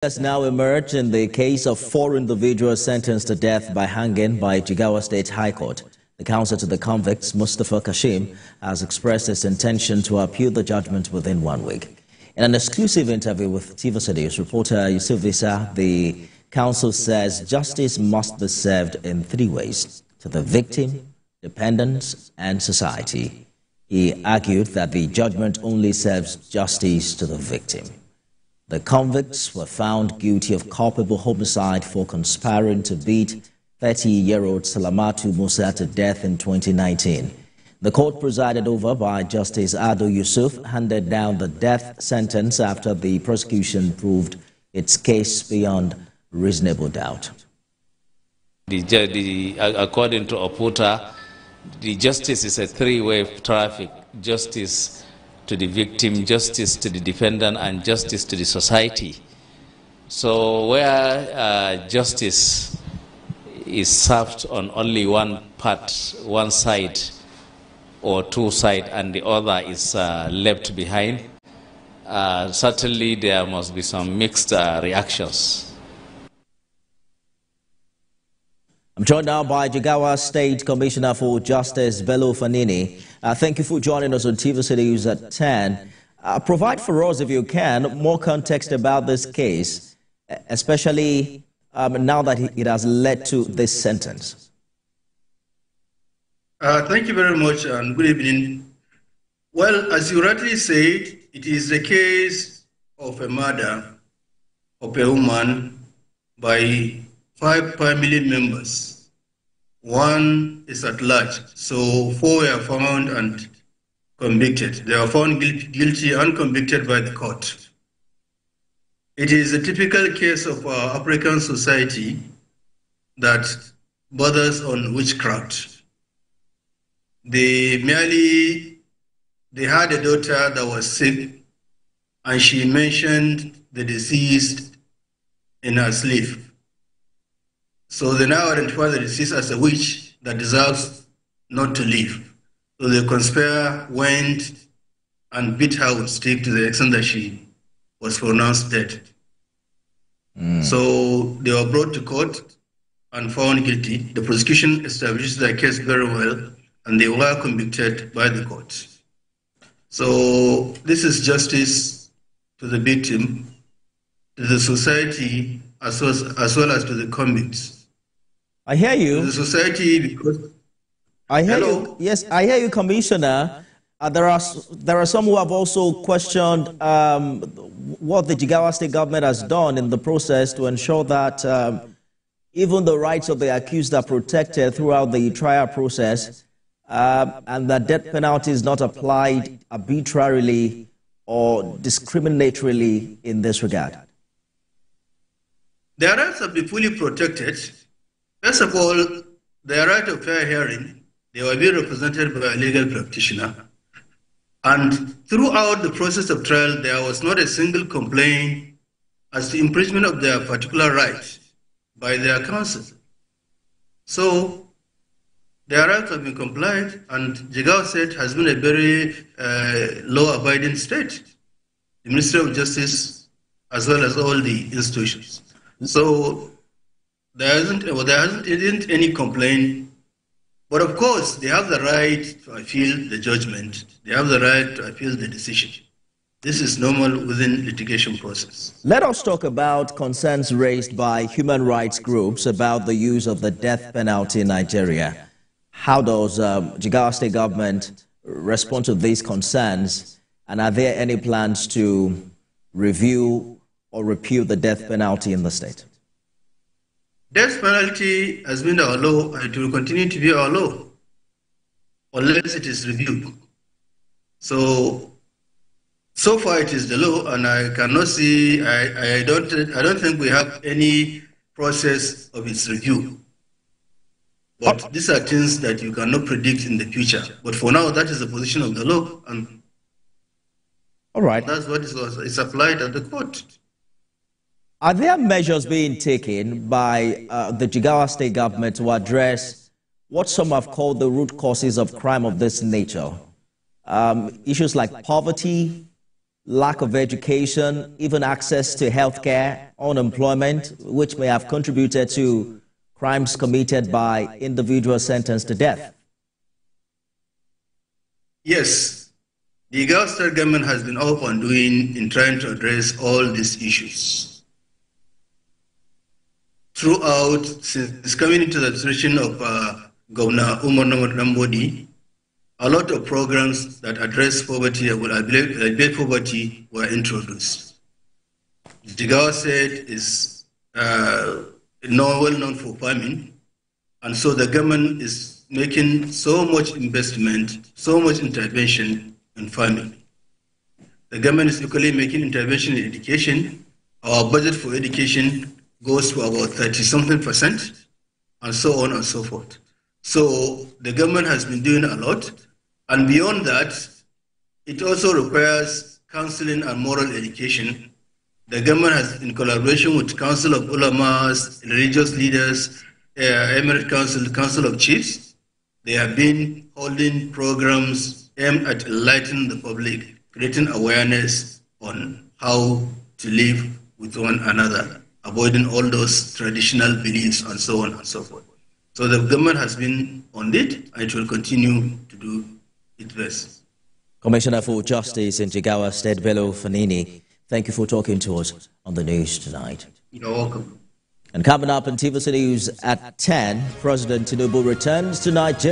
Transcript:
Has now emerged in the case of 4 individuals sentenced to death by hanging by Jigawa State High Court. The counsel to the convicts, Mustapha Kashim, has expressed his intention to appeal the judgment within 1 week. In an exclusive interview with TV Studios reporter Yusif, the counsel says justice must be served in 3 ways: to the victim, dependents, and society. He argued that the judgment only serves justice to the victim. The convicts were found guilty of culpable homicide for conspiring to beat 30-year-old Salamatu Musa to death in 2019. The court, presided over by Justice Yusif, handed down the death sentence after the prosecution proved its case beyond reasonable doubt. According to Oputa, the justice is a 3-way traffic: justice to the victim, justice to the defendant, and justice to the society. So where justice is served on only one part, one side or 2 sides, and the other is left behind, certainly there must be some mixed reactions. I'm joined now by Jigawa State Commissioner for Justice, Bello Fanini. Thank you for joining us on TV Studios at 10. Provide for us, if you can, more context about this case, especially now that it has led to this sentence. Thank you very much and good evening. Well, as you rightly said, it is the case of a murder of a woman by 5 family members. 1 is at large, so 4 were found and convicted. They were found guilty and convicted by the court. It is a typical case of our African society that borders on witchcraft. They had a daughter that was sick, and she mentioned the deceased in her sleep. So they now identify the deceased as a witch that deserves not to live. So the conspirator went and beat her with a stick to the extent that she was pronounced dead. So they were brought to court and found guilty. The prosecution established their case very well, and they were convicted by the court. So this is justice to the victim, to the society, as well as to the convicts. I hear you. The society, because I hear you. Yes, I hear you, Commissioner. There are some who have also questioned what the Jigawa State government has done in the process to ensure that even the rights of the accused are protected throughout the trial process, and that death penalty is not applied arbitrarily or discriminatorily in this regard. Their rights have been fully protected. First of all, their right of fair hearing, they were being represented by a legal practitioner. And throughout the process of trial, there was not a single complaint as to infringement of their particular right by their counsel. So their rights have been complied, and Jigawa State has been a very law-abiding state, the Ministry of Justice, as well as all the institutions. So there isn't any complaint, but of course they have the right to appeal the judgment. They have the right to appeal the decision. This is normal within litigation process. Let us talk about concerns raised by human rights groups about the use of the death penalty in Nigeria. How does Jigawa State government respond to these concerns, and are there any plans to review or repeal the death penalty in the state? Death penalty has been our law, and it will continue to be our law unless it is reviewed. So far it is the law, and I cannot see. I don't think we have any process of its review. But these are things that you cannot predict in the future. But for now, that is the position of the law, and all right, that's what is applied at the court. Are there measures being taken by the Jigawa State government to address what some have called the root causes of crime of this nature? Issues like poverty, lack of education, even access to healthcare, unemployment, which may have contributed to crimes committed by individuals sentenced to death? Yes, the Jigawa State government has been up and doing in trying to address all these issues. Throughout, since coming into the administration of Governor Umar Nambodi, a lot of programs that address poverty, alleviate poverty, were introduced. Jigawa State is well known for farming, and so the government is making so much investment, so much intervention in farming. The government is equally making intervention in education. Our budget for education goes to about 30-something%, and so on and so forth. So the government has been doing a lot, and beyond that, it also requires counseling and moral education. The government has, in collaboration with Council of Ulamas, religious leaders, Emirate Council, Council of Chiefs, they have been holding programs aimed at enlightening the public, creating awareness on how to live with one another, avoiding all those traditional beliefs and so on and so forth. So the government has been on it, and it will continue to do its best. Commissioner for Justice in Jigawa State, Bello Fanini, thank you for talking to us on the news tonight. You're welcome. And coming up in TVC News at 10, President Tinubu returns to Nigeria.